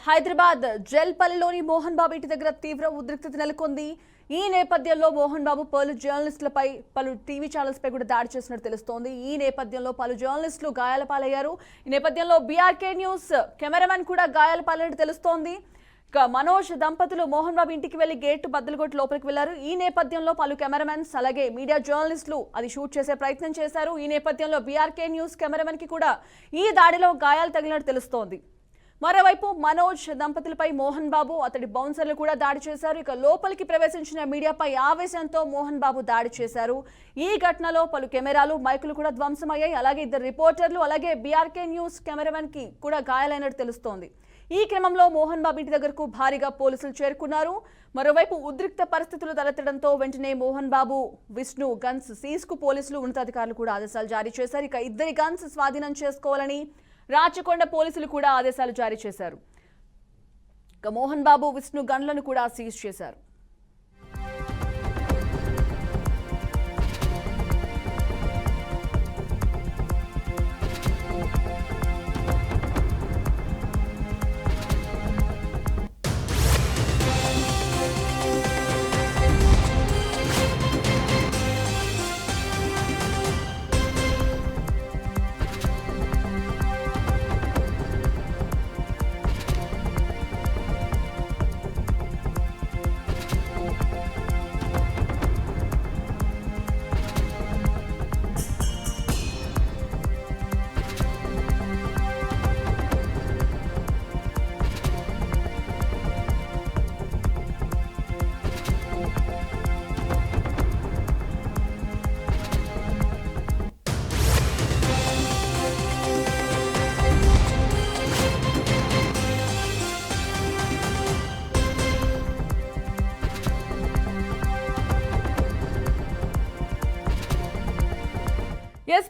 హైదరాబాద్ జల్పల్లిలోని మోహన్ బాబు ఇంటి దగ్గర తీవ్ర ఉద్రిక్తత నెలకొంది. ఈ నేపథ్యంలో మోహన్ బాబు పలు జర్నలిస్టులపై పలు టీవీ ఛానల్స్ పై కూడా దాడి చేసినట్టు తెలుస్తోంది. ఈ నేపథ్యంలో పలు జర్నలిస్టులు గాయాల పాలయ్యారు. ఈ నేపథ్యంలో బీఆర్కే న్యూస్ కెమెరామెన్ కూడా గాయాల పాలైనట్టు తెలుస్తోంది. మనోజ్ దంపతులు మోహన్ బాబు ఇంటికి వెళ్లి గేటు బద్దలుగొట్టి లోపలికి వెళ్లారు. ఈ నేపథ్యంలో పలు కెమెరామెన్స్ అలాగే మీడియా జర్నలిస్టులు అది షూట్ చేసే ప్రయత్నం చేశారు. ఈ నేపథ్యంలో బీఆర్కే న్యూస్ కెమెరామెన్ కి కూడా ఈ దాడిలో గాయాలు తగిలినట్టు తెలుస్తోంది. మరోవైపు మనోజ్ దంపతులపై మోహన్ బాబు అతడి బౌన్సర్లు కూడా దాడి చేశారు. లోపలికి ప్రవేశించిన మీడియాపై ఆవేశంతో మోహన్ బాబు దాడి చేశారు. ఈ ఘటనలో పలు కెమెరాలు మైకులు కూడా ధ్వంసమయ్యాయి. అలాగే ఇద్దరు రిపోర్టర్లు అలాగే బీఆర్కే న్యూస్ కెమెరామెన్ కి కూడా గాయాలైనట్టు తెలుస్తోంది. ఈ క్రమంలో మోహన్ బాబు ఇంటి దగ్గరకు భారీగా పోలీసులు చేరుకున్నారు. మరోవైపు ఉద్రిక్త పరిస్థితులు తలెత్తడంతో వెంటనే మోహన్ బాబు విష్ణు గన్స్ సీజ్ కు పోలీసులు ఉన్నతాధికారులు కూడా ఆదేశాలు జారీ చేశారు. ఇద్దరి గన్స్ స్వాధీనం చేసుకోవాలని రాచకొండ పోలీసులు కూడా ఆదేశాలు జారీ చేశారు. మోహన్ బాబు విష్ణు గన్లను కూడా సీజ్ చేశారు.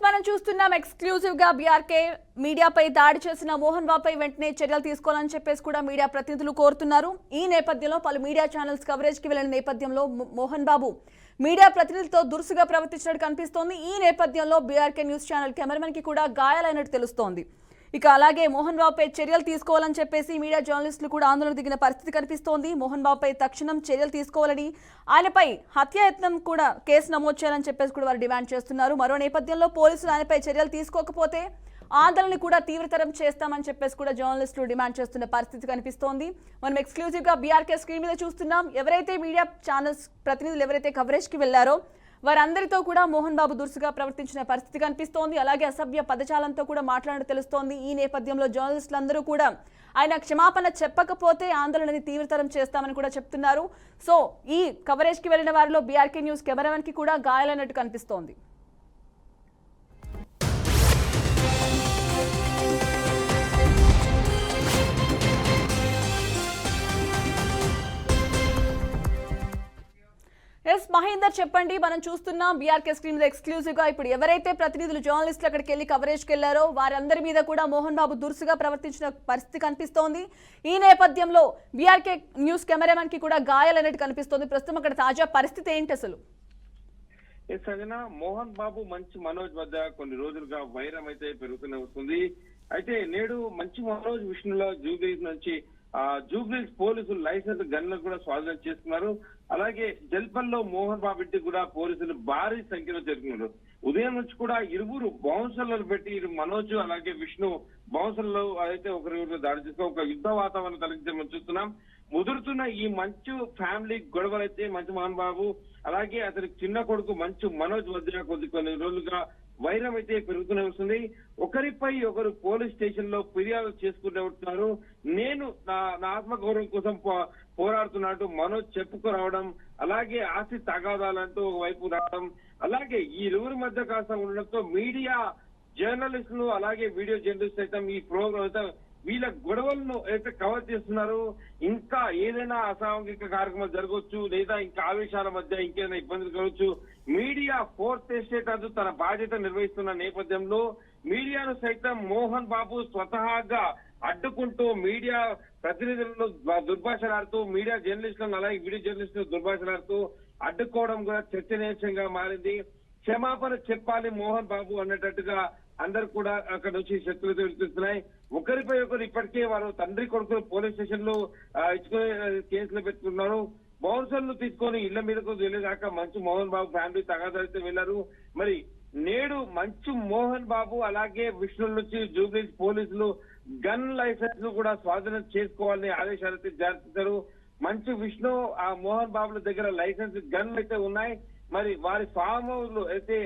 మనం చూస్తున్నాం ఎక్స్క్లూజివ్ గా బీఆర్కే మీడియాపై దాడి చేసిన మోహన్ బాబుపై వెంటనే చర్యలు తీసుకోవాలని చెప్పేసి కూడా మీడియా ప్రతినిధులు కోరుతున్నారు. ఈ నేపథ్యంలో పలు మీడియా ఛానల్స్ కవరేజ్ కి వెళ్లిన నేపథ్యంలో మోహన్ బాబు మీడియా ప్రతినిధులతో దురుసుగా ప్రవర్తించినట్టు కనిపిస్తోంది. ఈ నేపథ్యంలో బీఆర్కే న్యూస్ ఛానల్ కెమెరామెన్ కి కూడా గాయాలైనట్టు తెలుస్తోంది. అలాగే మోహన్ బాబుపై చర్యలు తీసుకోవాలని చెప్పేసి మీడియా జర్నలిస్టులు కూడా ఆందోళన దిగిన పరిస్థితి కనిపిస్తోంది. మోహన్ బాబుపై తక్షణం చర్యలు తీసుకోవాలని, ఆయనపై హత్యాయత్నం కూడా కేసు నమోదు చేయాలని చెప్పేసి కూడా వారు డిమాండ్ చేస్తున్నారు. మరో నేపథ్యంలో పోలీసులు ఆయనపై చర్యలు తీసుకోకపోతే ఆందోళన కూడా తీవ్రతరం చేస్తామని చెప్పేసి కూడా జర్నలిస్టులు డిమాండ్ చేస్తున్న పరిస్థితి కనిపిస్తోంది. మనం ఎక్స్క్లూజివ్ గా బీఆర్కే స్క్రీన్ మీద చూస్తున్నాం. ఎవరైతే మీడియా ఛానల్స్ ప్రతినిధులు ఎవరైతే కవరేజ్ కి వెళ్లారో వారందరితో కూడా మోహన్ బాబు దురుసుగా ప్రవర్తించిన పరిస్థితి కనిపిస్తోంది. అలాగే అసభ్య పదజాలంతో కూడా మాట్లాడినట్టు తెలుస్తోంది. ఈ నేపథ్యంలో జర్నలిస్టులందరూ కూడా ఆయన క్షమాపణ చెప్పకపోతే ఆందోళనని తీవ్రతరం చేస్తామని కూడా చెప్తున్నారు. సో ఈ కవరేజ్ కి వెళ్లిన వారిలో బీఆర్కే న్యూస్ కెమెరామెన్ కి కూడా గాయాలైనట్టు కనిపిస్తోంది. మహేందర్ చెప్పండి, మనం చూస్తున్నాం బీఆర్కే స్క్రీన్ మీద ఎక్స్క్లూజివ్ గా ఇప్పుడు ఎవరైతే ప్రతినిధులు జర్నలిస్టులు అక్కడికి వెళ్లి కవరేజ్ కి వెళ్లారో వారందరి మీద కూడా మోహన్ బాబు దురుసుగా ప్రవర్తించిన పరిస్థితి కనిపిస్తోంది. ఈ నేపథ్యంలో బీఆర్కే న్యూస్ కెమెరామెన్ కి కూడా గాయాలనేది కనిపిస్తోంది. ప్రస్తుతం అక్కడ తాజా పరిస్థితి ఏంటి అసలు? మోహన్ బాబు మంచి మనోజ్ వద్ద కొన్ని రోజులుగా వైరం అయితే పెరుగుతూనే వస్తుంది. అయితే నేడు మంచి మనోజ్ విష్ణులో జూబ్లీస్ నుంచి జూబ్లీస్ పోలీసులు లైసెన్స్ గన్లను కూడా స్వాధీనం చేసుకున్నారు. అలాగే జల్పల్లో మోహన్ బాబు ఇంటికి కూడా పోలీసులు భారీ సంఖ్యలో చేరుకున్నారు. ఉదయం నుంచి కూడా ఇరువురు బౌన్సర్లను పెట్టి మనోజ్ అలాగే విష్ణు బౌన్సర్లు అయితే ఒకరి దాడి చేసుకుని ఒక యుద్ధ వాతావరణం కలిగించమని చూస్తున్నాం. ముదురుతున్న ఈ మంచు ఫ్యామిలీ గొడవలైతే మంచు మోహన్ బాబు అలాగే అతని చిన్న కొడుకు మంచు మనోజ్ మధ్య కొన్ని రోజులుగా వైరం అయితే పెరుగుతూనే వస్తుంది. ఒకరిపై ఒకరు పోలీస్ స్టేషన్ లో ఫిర్యాదు చేసుకుంటూ ఉంటున్నారు. నేను నా ఆత్మగౌరవం కోసం పోరాడుతున్నట్టు మనోజ్ చెప్పుకురావడం, అలాగే ఆస్తి తగాదాలంటూ ఒకవైపు రావడం, అలాగే ఈ ఇరువురి మధ్య కాస్త ఉండడంతో మీడియా జర్నలిస్టులు అలాగే వీడియో జర్నలిస్ట్ అయితే ఈ ప్రోగ్రామ్ అయితే వీళ్ళ గొడవలను అయితే కవర్ చేస్తున్నారు. ఇంకా ఏదైనా అసాంఘిక కార్యక్రమాలు జరగవచ్చు, లేదా ఇంకా ఆవేశాల మధ్య ఇంకేదైనా ఇబ్బందులు కలవచ్చు. మీడియా ఫోర్త్ ఎస్టేట్ అది తన బాధ్యత నిర్వహిస్తున్న నేపథ్యంలో మీడియాను సైతం మోహన్ బాబు స్వతహాగా అడ్డుకుంటూ మీడియా ప్రతినిధులను దుర్భాషలాడుతూ, మీడియా జర్నలిస్టులను అలాగే వీడియో జర్నలిస్టులను దుర్భాషలాడుతూ అడ్డుకోవడం కూడా చర్చనీయాంశంగా మారింది. క్షమాపణ చెప్పాలి మోహన్ బాబు అన్నట్టుగా అందరు కూడా అక్కడ నుంచి శక్తులతో వినిపిస్తున్నాయి. ఒకరిపై ఒకరు ఇప్పటికే వారు తండ్రి కొడుకులు పోలీస్ స్టేషన్ లో ఇచ్చుకునే కేసులు పెట్టుకున్నారు. బౌన్సర్లు తీసుకొని ఇళ్ల మీదకు వెళ్ళేదాకా మంచు మోహన్ బాబు ఫ్యామిలీ తగాదాలతో వెళ్లారు. మరి నేడు మంచు మోహన్ బాబు అలాగే విష్ణు నుంచి జూబ్లీస్ పోలీసులు గన్ లైసెన్స్ కూడా స్వాధీనం చేసుకోవాలని ఆదేశాలు జారీ చేశారు. మంచు విష్ణు ఆ మోహన్ బాబుల దగ్గర లైసెన్స్ గన్లు అయితే ఉన్నాయి. మరి వారి ఫామ్ హౌస్ లో అయితే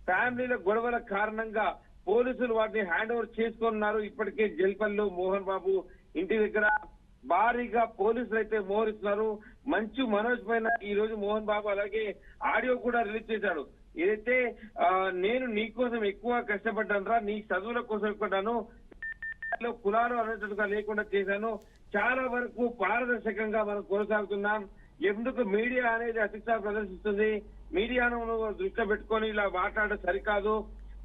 ఫ్యామిలీల గొడవల కారణంగా పోలీసులు వాటిని హ్యాండ్ ఓవర్ చేసుకున్నారు. ఇప్పటికే జల్పల్లిలో మోహన్ బాబు ఇంటి దగ్గర భారీగా పోలీసులు అయితే మోహరిస్తున్నారు. మంచు మనోజ్ పైన ఈ రోజు మోహన్ బాబు అలాగే ఆడియో కూడా రిలీజ్ చేశాడు. ఏదైతే నేను నీ కోసం ఎక్కువ కష్టపడ్డాను రా, నీ చదువుల కోసం ఎక్కువను కులాలు అనేటట్టుగా లేకుండా చేశాను. చాలా వరకు పారదర్శకంగా మనం కొనసాగుతున్నాం. ఎందుకు మీడియా అనేది అతిశయ ప్రదర్శిస్తుంది? మీడియాను దృష్టిలో పెట్టుకొని ఇలా మాట్లాడడం సరికాదు,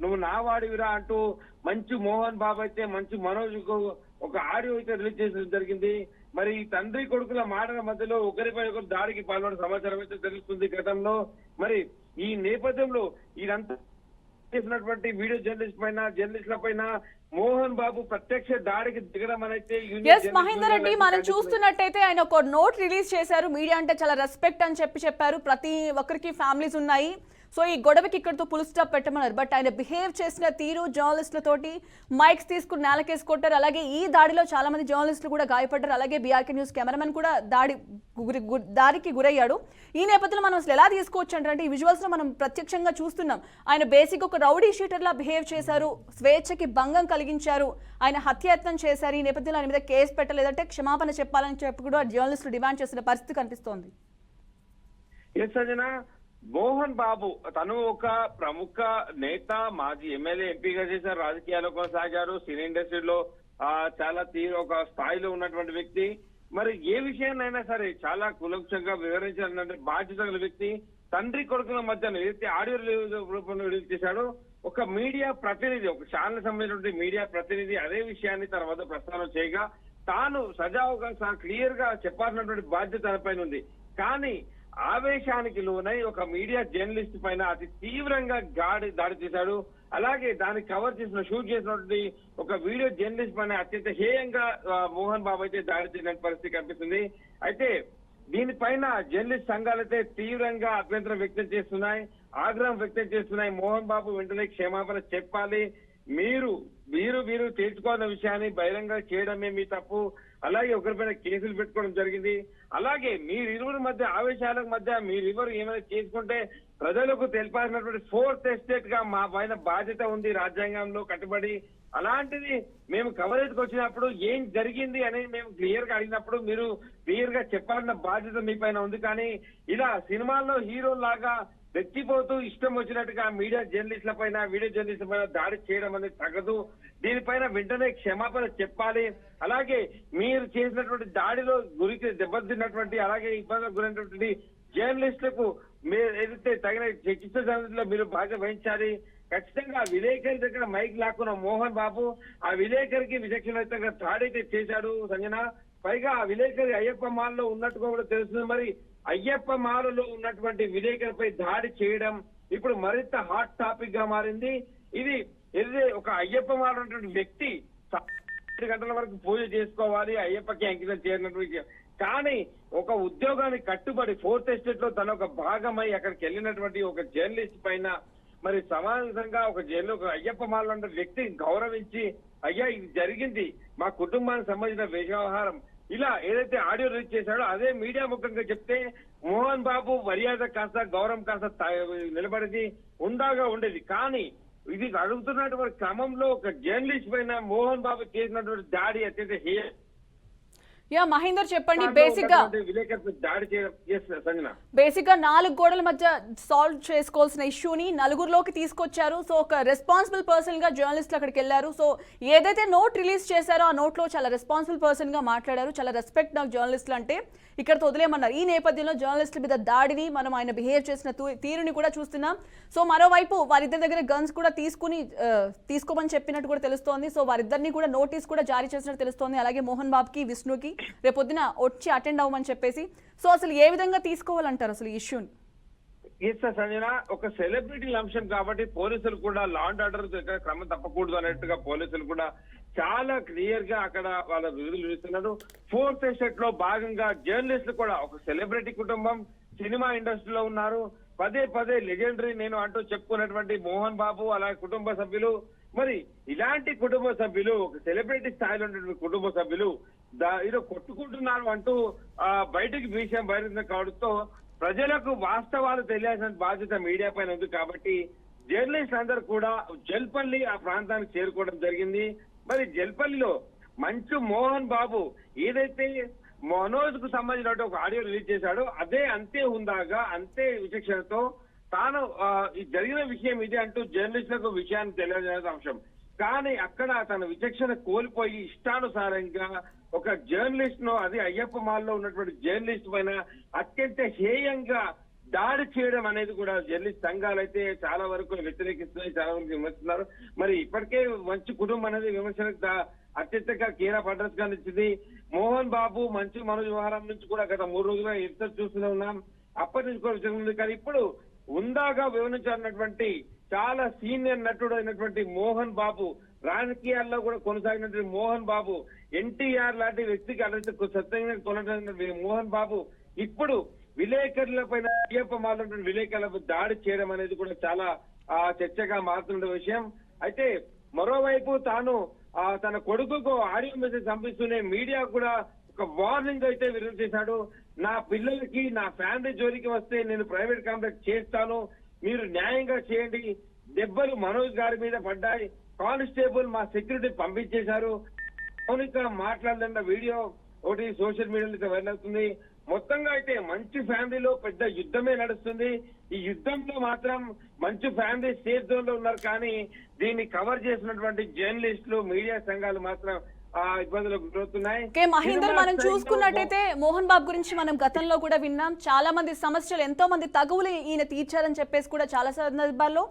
నువ్వు నా వాడివిరా అంటూ మంచు మోహన్ బాబు అయితే మంచు మనోజ్ ఒక ఆడియో అయితే రిలీజ్ చేసడం జరిగింది. మరి ఈ తండ్రి కొడుకుల మాటల మధ్యలో ఒకరిపై ఒకరు దాడికి పాల్పడిన సమాచారం అయితే తెలుస్తుంది గతంలో. మరి ఈ నేపథ్యంలో ఇదంతా చేసినటువంటి వీడియో జర్నలిస్టుల పైన మోహన్ బాబు ప్రత్యక్ష దాడికి దిగడం అనేది మహేందర్ రెడ్డి మనం చూస్తున్నట్టయితే ఆయన ఒక నోట్ రిలీజ్ చేశారు. మీడియా అంటే చాలా రెస్పెక్ట్ అని చెప్పారు. ప్రతి ఒక్కరికి ఫ్యామిలీస్ ఉన్నాయి, సో ఈ గొడవకి ఇక్కడతో ఫుల్ స్టాప్ పెట్టమన్నారు. బట్ ఆయన బిహేవ్ చేసిన తీరు జర్నలిస్టులతోటి మైక్స్ తీసుకుని నేలకేసి కొట్టారు. అలాగే ఈ దాడిలో చాలా మంది జర్నలిస్టులు కూడా గాయపడ్డారు. అలాగే బీఆర్కే న్యూస్ కెమెరామెన్ కూడా దాడికి గురయ్యాడు. ఈ నేపథ్యంలో మనం అసలు ఎలా తీసుకోవచ్చు అంటే ఈ విజువల్స్ లో మనం ప్రత్యక్షంగా చూస్తున్నాం. ఆయన బేసిక్ ఒక రౌడీ షీటర్ లా బిహేవ్ చేశారు, స్వేచ్ఛకి భంగం కలిగించారు, ఆయన హత్యాయత్నం చేశారు. ఈ నేపథ్యంలో ఆయన మీద కేసు పెట్టలేదంటే క్షమాపణ చెప్పాలని చెప్పి కూడా జర్నలిస్టులు డిమాండ్ చేసిన పరిస్థితి కనిపిస్తోంది. మోహన్ బాబు తను ఒక ప్రముఖ నేత, మాజీ ఎమ్మెల్యే, ఎంపీగా చేశారు, రాజకీయాల్లో కొనసాగారు, సినీ ఇండస్ట్రీలో చాలా ఒక స్థాయిలో ఉన్నటువంటి వ్యక్తి. మరి ఏ విషయాన్నైనా సరే చాలా కులక్షంగా వివరించాలన్న బాధ్యత గల వ్యక్తి. తండ్రి కొడుకుల మధ్య ఏదైతే ఆడియో రూపంలో రిలీజ్ చేశాడో ఒక మీడియా ప్రతినిధి, ఒక ఛానల్ సంబంధించినటువంటి మీడియా ప్రతినిధి అదే విషయాన్ని తన వద్ద ప్రస్తావన చేయగా తాను సజావుగా క్లియర్ గా చెప్పాల్సినటువంటి బాధ్యత తనపైన ఉంది. కానీ ఆవేశానికి లోనై ఒక మీడియా జర్నలిస్ట్ పైన అతి తీవ్రంగా దాడి చేశాడు. అలాగే దాన్ని కవర్ చేసిన షూట్ చేసినటువంటి ఒక వీడియో జర్నలిస్ట్ పైన అత్యంత హేయంగా మోహన్ బాబు అయితే దాడి చేసిన పరిస్థితి కనిపిస్తుంది. అయితే దీనిపైన జర్నలిస్ట్ సంఘాలైతే తీవ్రంగా అభ్యంతరం వ్యక్తం చేస్తున్నాయి, ఆగ్రహం వ్యక్తం చేస్తున్నాయి. మోహన్ బాబు వెంటనే క్షమాపణ చెప్పాలి, మీరు తేల్చుకోవాలన్న విషయాన్ని బహిరంగ చేయడమే మీ తప్పు. అలాగే ఒకరిపైన కేసులు పెట్టుకోవడం జరిగింది. అలాగే మీరిరువురి మధ్య ఆవేశాల మధ్య మీరిరువురు ఏమైనా చేసుకుంటే ప్రజలకు తెలిపాల్సినటువంటి 4th ఎస్టేట్ గా మా పైన బాధ్యత ఉంది రాజ్యాంగంలో కట్టుబడి. అలాంటిది మేము కవరేజ్కి వచ్చినప్పుడు ఏం జరిగింది అనేది మేము క్లియర్ గా అడిగినప్పుడు మీరు క్లియర్ గా చెప్పాలన్న బాధ్యత మీ పైన ఉంది. కానీ ఇలా సినిమాల్లో హీరో లాగా రెచ్చిపోతూ ఇష్టం వచ్చినట్టుగా మీడియా జర్నలిస్టుల పైన, వీడియో జర్నలిస్టుల పైన దాడి చేయడం అనేది తగదు. దీనిపైన వెంటనే క్షమాపణ చెప్పాలి. అలాగే మీరు చేసినటువంటి దాడిలో గురికి దెబ్బతిన్నటువంటి అలాగే ఇబ్బందులకు గురైనటువంటి జర్నలిస్టులకు మీరు ఏదైతే తగిన చికిత్స సందర్భంలో మీరు బాధ్యత వహించాలి. ఖచ్చితంగా విలేకరి దగ్గర మైక్ లాక్కున్న మోహన్ బాబు ఆ విలేకరికి విచక్షణరహితంగా దాడైతే చేశాడు సంజన. పైగా ఆ విలేకరి అయ్యప్ప మాల్లో ఉన్నట్టుగా కూడా తెలుస్తుంది. మరి అయ్యప్ప మాలలో ఉన్నటువంటి విలేకరిపై దాడి చేయడం ఇప్పుడు మరింత హాట్ టాపిక్ గా మారింది. ఇది ఏదైతే ఒక అయ్యప్ప మాల ఉన్నటువంటి వ్యక్తి 7 గంటల వరకు పూజ చేసుకోవాలి, అయ్యప్పకి అంకితం చేయనటువంటి, కానీ ఒక ఉద్యోగానికి కట్టుబడి 4th ఎస్టేట్ లో తన ఒక భాగమై అక్కడికి వెళ్ళినటువంటి ఒక జర్నలిస్ట్ పైన మరి సమానంగా ఒక అయ్యప్ప మాల ఉన్న వ్యక్తి గౌరవించి అయ్యా ఇది జరిగింది మా కుటుంబానికి సంబంధించిన వ్యవహారం ఇలా ఏదైతే ఆడియో రిలీజ్ చేశాడో అదే మీడియా ముఖంగా చెప్తే మోహన్ బాబు మర్యాద కాస్త గౌరవం కాస్త నిలబడేది ఉందాగా ఉండేది. కానీ ఇది అడుగుతున్నటువంటి క్రమంలో ఒక జర్నలిస్ట్ పైన మోహన్ బాబు చేసినటువంటి దాడి అత్యంత మహేందర్ చెప్పండి, బేసిక్ గా 4 గోడల మధ్య సాల్వ్ చేసుకోవాల్సిన ఇష్యూని నలుగురిలోకి తీసుకొచ్చారు. సో ఒక రెస్పాన్సిబుల్ పర్సన్ గా జర్నలిస్టులు అక్కడికి వెళ్లారు. సో ఏదైతే నోట్ రిలీజ్ చేశారో ఆ నోట్ లో చాలా రెస్పాన్సిబుల్ పర్సన్ గా మాట్లాడారు. చాలా రెస్పెక్ట్ నాకు జర్నలిస్టులు అంటే, ఇక్కడ వదిలేయమన్నారు. ఈ నేపథ్యంలో జర్నలిస్టుల మీద దాడిని మనం ఆయన బిహేవ్ చేసిన తీరుని కూడా చూస్తున్నాం. సో మరోవైపు వారిద్దరి దగ్గర గన్స్ కూడా తీసుకోమని చెప్పినట్టు కూడా తెలుస్తోంది. సో వారిద్దరిని కూడా నోటీస్ కూడా జారీ చేసినట్టు తెలుస్తోంది. అలాగే మోహన్ బాబుకి, విష్ణుకి రేపొద్దున వచ్చి అటెండ్ అవ్వమని చెప్పేసి. సో అసలు ఏ విధంగా తీసుకోవాలంటారు అసలు ఈ ఇష్యూని? ఎస్ సంజన, ఒక సెలబ్రిటీ అంశం కాబట్టి పోలీసులు కూడా లా అండ్ ఆర్డర్ క్రమం తప్పకూడదు అన్నట్టుగా పోలీసులు కూడా చాలా క్లియర్ గా అక్కడ వాళ్ళ విధులు నిర్వహిస్తున్నారు. ఫోర్త్ ఎస్టేట్ లో భాగంగా జర్నలిస్టులు కూడా ఒక సెలబ్రిటీ కుటుంబం సినిమా ఇండస్ట్రీలో ఉన్నారు. పదే పదే లెజెండరీ నేను అంటూ చెప్పుకున్నటువంటి మోహన్ బాబు అలాగే కుటుంబ సభ్యులు, మరి ఇలాంటి కుటుంబ సభ్యులు ఒక సెలబ్రిటీ స్థాయిలో ఉన్నటువంటి కుటుంబ సభ్యులు ఏదో కొట్టుకుంటున్నారు అంటూ బయటికి విషయం బయట కావడంతో ప్రజలకు వాస్తవాలు తెలియాల్సిన బాధ్యత మీడియా పైన ఉంది. కాబట్టి జర్నలిస్ట్ అందరూ కూడా జల్పల్లి ఆ ప్రాంతానికి చేరుకోవడం జరిగింది. మరి జల్పల్లిలో మంచు మోహన్ బాబు ఏదైతే మనోజ్ కు సంబంధించిన ఒక ఆడియో రిలీజ్ చేశాడో అదే అంతే హుందాగా అంతే విచక్షణతో తాను ఈ జరిగిన విషయం ఇది అంటూ జర్నలిస్టులకు విషయాన్ని తెలియజేయాల్సిన అంశం. కానీ అక్కడ తన విచక్షణ కోల్పోయి ఇష్టానుసారంగా ఒక జర్నలిస్ట్ ను, అది అయ్యప్ప మాల్లో ఉన్నటువంటి జర్నలిస్ట్ పైన అత్యంత హేయంగా దాడి చేయడం అనేది కూడా జర్నలిస్ట్ సంఘాలు అయితే చాలా వరకు వ్యతిరేకిస్తున్నాయి, చాలా వరకు విమర్శిస్తున్నారు. మరి ఇప్పటికే మంచి కుటుంబం అనేది విమర్శలకు అత్యంతగా కీరా అడ్రస్ గా నిచ్చింది. మోహన్ బాబు మంచి మనోజ్ వ్యవహారం నుంచి కూడా గత 3 రోజులుగా ఎదురు చూస్తూనే ఉన్నాం. అప్పటి నుంచి కూడా జరుగుతుంది. కానీ ఇప్పుడు ఉందాగా వివరించాలన్నటువంటి చాలా సీనియర్ నటుడు అయినటువంటి మోహన్ బాబు, రాజకీయాల్లో కూడా కొనసాగినటువంటి మోహన్ బాబు, ఎన్టీఆర్ లాంటి వ్యక్తికి అలసి సత్యంగా కొనసాగినటువంటి మోహన్ బాబు ఇప్పుడు విలేకరుల పైన అయ్యప్ప మాల విలేకరులకు దాడి చేయడం అనేది కూడా చాలా చర్చగా మారుతున్న విషయం. అయితే మరోవైపు తాను తన కొడుకుకు ఆడియో మెసేజ్ పంపిస్తూనే మీడియా కూడా ఒక వార్నింగ్ అయితే విడుదల చేశాడు. నా పిల్లలకి నా ఫ్యామిలీ జోలికి వస్తే నేను ప్రైవేట్ కాంప్లెక్స్ చేస్తాను, మీరు న్యాయంగా చేయండి. దెబ్బలు మనోజ్ గారి మీద పడ్డాయి, కానిస్టేబుల్ మా సెక్యూరిటీ పంపించేశారు. మౌనిక మాట్లాడిన వీడియో ఒకటి సోషల్ మీడియాలో వైరల్ అవుతుంది. మొత్తంగా అయితే మంచి ఫ్యామిలీలో పెద్ద యుద్ధమే నడుస్తుంది. ఈ యుద్ధంలో మాత్రం మంచి ఫ్యామిలీ సేఫ్ జోన్ లో ఉన్నారు. కానీ దీన్ని కవర్ చేసినటువంటి జర్నలిస్టులు, మీడియా సంఘాలు మాత్రం ఇబ్బందులకు గురవుతున్నాయి. మహేందర్, మనం చూసుకున్నట్టయితే మోహన్ బాబు గురించి మనం గతంలో కూడా విన్నాం. చాలా మంది సమస్యలు, ఎంతో మంది తగువులు ఈయన తీర్చారని చెప్పేసి కూడా చాలా సందర్భాల్లో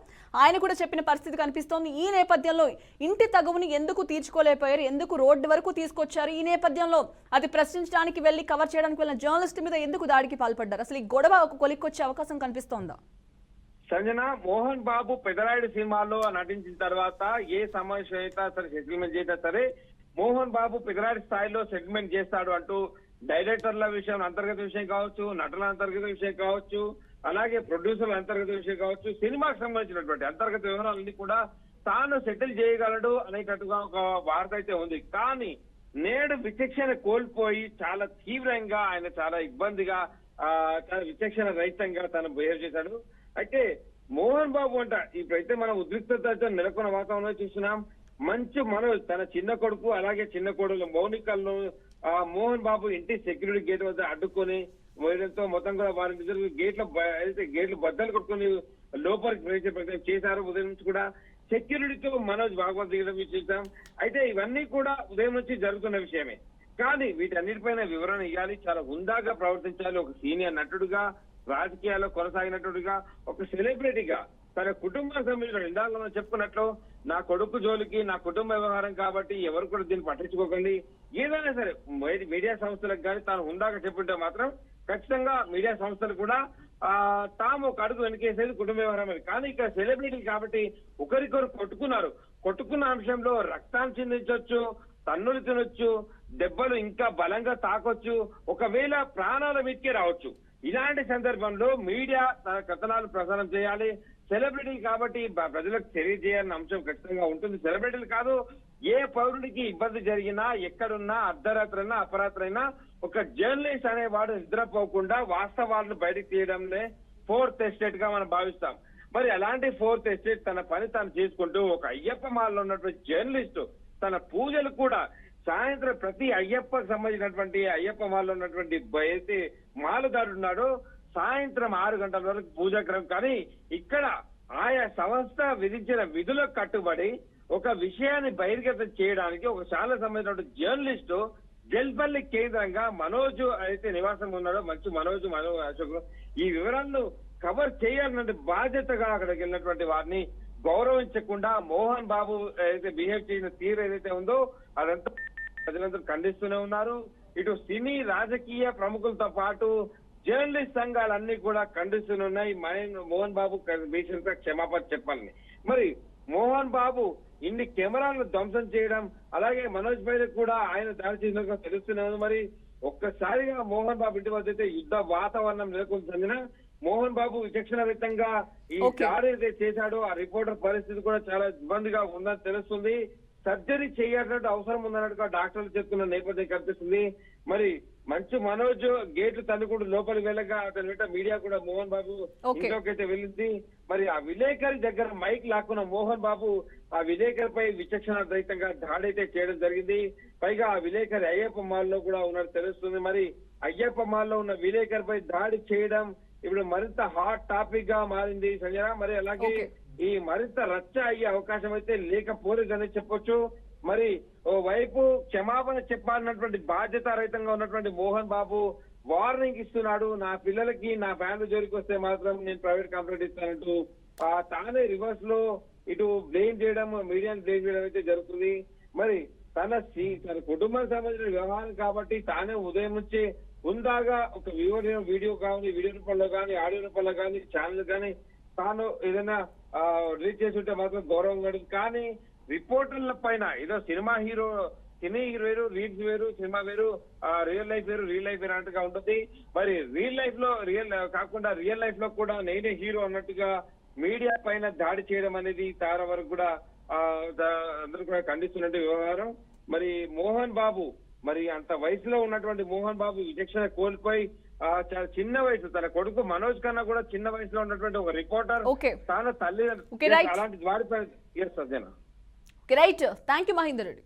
ఆయన కూడా చెప్పిన పరిస్థితి కనిపిస్తోంది. ఈ నేపథ్యంలో ఇంటి తగువుని ఎందుకు తీర్చుకోలేకపోయారు, ఎందుకు రోడ్డు వరకు తీసుకొచ్చారు, ఈ నేపథ్యంలో అది ప్రశ్నించడానికి వెళ్లి కవర్ చేయడానికి వెళ్ళిన జర్నలిస్ట్ మీద ఎందుకు దాడికి పాల్పడ్డారు, అసలు ఈ గొడవ ఒక కొలిక్కొచ్చే అవకాశం కనిపిస్తోందా? సంజన, మోహన్ బాబు పెదరాయుడు సినిమాలో నటించిన తర్వాత ఏ సమస్య అయితే సరే సెటిల్మెంట్ చేసినా సరే మోహన్ బాబు పెదరాయుడు స్థాయిలో సెటిల్మెంట్ చేస్తాడు అంటూ డైరెక్టర్ల విషయం అంతర్గత విషయం కావచ్చు, నటుల అంతర్గత విషయం కావచ్చు, అలాగే ప్రొడ్యూసర్ల అంతర్గత విషయం కావచ్చు, సినిమాకు సంబంధించినటువంటి అంతర్గత వివరాలన్నీ కూడా తాను సెటిల్ చేయగలడు అనేటట్టుగా ఒక వార్త అయితే ఉంది. కానీ నేడు విచక్షణ కోల్పోయి చాలా తీవ్రంగా ఆయన చాలా ఇబ్బందిగా చాలా విచక్షణ రహితంగా తను బిహేవ్ చేశాడు. అయితే మోహన్ బాబు అంట ఇప్పుడైతే మనం ఉద్రిక్తతతో నెలకొన్న వాతావరణంలో చూస్తున్నాం. మంచు మనోజ్ తన చిన్న కొడుకు అలాగే చిన్న కొడుకు మౌనికలను మోహన్ బాబు ఇంటి సెక్యూరిటీ గేట్ వద్ద అడ్డుకొని వేయడంతో మొత్తం కూడా వారి గేట్లు బద్దలు కొట్టుకుని లోపలికి ప్రవేశించే ప్రయత్నం చేశారు. ఉదయం నుంచి కూడా సెక్యూరిటీతో మనోజ్ భాగవత్ దిగడం చూసాం. అయితే ఇవన్నీ కూడా ఉదయం నుంచి జరుగుతున్న విషయమే. కానీ వీటన్నిటిపైన వివరణ ఇవ్వాలి, చాలా హుందాగా ప్రవర్తించాలి. ఒక సీనియర్ నటుడుగా, రాజకీయాల్లో కొనసాగినట్టుగా, ఒక సెలబ్రిటీగా తన కుటుంబ సభ్యులు ఇందాక మనం చెప్పుకున్నట్లు నా కొడుకు జోలికి నా కుటుంబ వ్యవహారం కాబట్టి ఎవరు కూడా దీన్ని పట్టించుకోకండి. ఏదైనా సరే మీడియా సంస్థలకు కానీ తాను హుందాగా చెప్పుంటే మాత్రం ఖచ్చితంగా మీడియా సంస్థలు కూడా తాము ఒక అడుగు వెనకేసేది కుటుంబ వ్యవహారం. కానీ ఇక్కడ సెలబ్రిటీ కాబట్టి ఒకరికొరు కొట్టుకున్న అంశంలో రక్తాన్ని చిందించవచ్చు, తన్నులు తినొచ్చు, దెబ్బలు ఇంకా బలంగా తాకొచ్చు, ఒకవేళ ప్రాణాల మీదకే రావచ్చు. ఇలాంటి సందర్భంలో మీడియా తన కథనాలు ప్రసారం చేయాలి. సెలబ్రిటీ కాబట్టి ప్రజలకు తెలియజేయాలన్న అంశం ఖచ్చితంగా ఉంటుంది. సెలబ్రిటీలు కాదు, ఏ పౌరుడికి ఇబ్బంది జరిగినా ఎక్కడున్నా అర్ధరాత్రైనా అపరాత్రైనా ఒక జర్నలిస్ట్ అనేవాడు నిద్రపోకుండా వాస్తవాలను బయటకు తీయడంలో ఫోర్త్ ఎస్టేట్ గా మనం భావిస్తాం. మరి అలాంటి ఫోర్త్ ఎస్టేట్ తన పని తాను చేసుకుంటూ ఒక అయ్యప్ప మాలలో ఉన్నటువంటి జర్నలిస్టు తన పూజలు కూడా సాయంత్రం ప్రతి అయ్యప్పకు సంబంధించినటువంటి అయ్యప్ప మాలలో ఉన్నటువంటి అయితే మాలదారుడు ఉన్నాడో సాయంత్రం 6 గంటల వరకు పూజాక్రమం. కానీ ఇక్కడ ఆయా సంస్థ విధించిన విధులకు కట్టుబడి ఒక విషయాన్ని బహిర్గతం చేయడానికి ఒక చాలా సంబంధించిన జర్నలిస్టు జల్పల్లి కేంద్రంగా మనోజ్ అయితే నివాసం ఉన్నాడో మంచి మనోజ్ అశోక్ ఈ వివరాలను కవర్ చేయాలన్న బాధ్యతగా అక్కడికి వెళ్ళినటువంటి వారిని గౌరవించకుండా మోహన్ బాబు అయితే బిహేవ్ చేసిన తీరు ఏదైతే ఉందో అదంతా ప్రజలందరూ ఖండిస్తూనే ఉన్నారు. ఇటు సినీ రాజకీయ ప్రముఖులతో పాటు జర్నలిస్ట్ సంఘాలన్నీ కూడా ఖండిస్తున్నాయి. మోహన్ బాబు బీసీగా క్షమాపణ చెప్పాలని. మరి మోహన్ బాబు ఇన్ని కెమెరాలను ధ్వంసం చేయడం, అలాగే మనోజ్ పైన కూడా ఆయన దాడి చేసినట్టుగా తెలుస్తున్నది. మరి ఒక్కసారిగా మోహన్ బాబు ఇంటి వద్ద అయితే యుద్ధ వాతావరణం నెలకొంటుందిన మోహన్ బాబు విచక్షణరహితంగా ఈ దాడి అయితే చేశాడో ఆ రిపోర్టర్ పరిస్థితి కూడా చాలా ఇబ్బందిగా ఉందని తెలుస్తుంది. సర్జరీ చేయాల్సిన అవసరం ఉందన్నట్టుగా డాక్టర్లు చెప్తున్న నేపథ్యం కనిపిస్తుంది. మరి మంచు మనోజ్ గేట్లు తన్నుకుంటూ లోపలికి వెళ్ళగా అతని వెంట మీడియా కూడా మోహన్ బాబు ఇంట్లోకి అయితే వెళ్ళింది. మరి ఆ విలేకరి దగ్గర మైక్ లాక్కున్న మోహన్ బాబు ఆ విలేకరిపై విచక్షణ రహితంగా దాడి అయితే చేయడం జరిగింది. పైగా ఆ విలేకరి అయ్యప్ప మాల్లో కూడా ఉన్నట్టు తెలుస్తుంది. మరి అయ్యప్ప మాల్లో ఉన్న విలేకరిపై దాడి చేయడం ఇప్పుడు మరింత హాట్ టాపిక్ గా మారింది సంజన. మరి అలాగే ఈ మరింత రచ్చ అయ్యే అవకాశం అయితే లేకపోలేదని చెప్పొచ్చు. మరి ఓ వైపు క్షమాపణ చెప్పాలన్నటువంటి బాధ్యత రహితంగా ఉన్నటువంటి మోహన్ బాబు వార్నింగ్ ఇస్తున్నాడు. నా పిల్లలకి నా ఫ్యామిలీ జోలికి వస్తే మాత్రం నేను ప్రైవేట్ కంప్లైంట్ ఇస్తానంటూ తానే రివర్స్ లో ఇటు బ్లేమ్ చేయడం, మీడియాని బ్లేమ్ చేయడం అయితే జరుగుతుంది. మరి తన కుటుంబానికి సంబంధించిన వ్యవహారం కాబట్టి తానే ఉదయం నుంచి ఉందాగా ఒక వీడియో కానీ, వీడియో రూపంలో కానీ, ఆడియో రూపంలో కానీ, ఛానల్ కానీ తాను ఏదైనా రిలీజ్ చేసి ఉంటే మాత్రం గౌరవం గడుపు. కానీ రిపోర్టర్ల పైన ఏదో సినిమా హీరో వేరు, రీల్స్ వేరు, సినిమా వేరు, రియల్ లైఫ్ వేరు, రియల్ లైఫ్ వేరు అన్నట్టుగా ఉంటుంది. మరి రియల్ లైఫ్ లో కాకుండా రియల్ లైఫ్ లో కూడా నేనే హీరో అన్నట్టుగా మీడియా పైన దాడి చేయడం అనేది చాలా వరకు కూడా అందరూ కూడా ఖండిస్తున్నట్టు వ్యవహారం. మరి మోహన్ బాబు మరి అంత వయసులో ఉన్నటువంటి మోహన్ బాబు విచక్షణ కోల్పోయి చాలా చిన్న వయసు, తన కొడుకు మనోజ్ కన్నా కూడా చిన్న వయసులో ఉన్నటువంటి ఒక రిపోర్టర్ తాను తల్లిదండ్రులు అలాంటి వారిపై right. Thank you Mahender Reddy.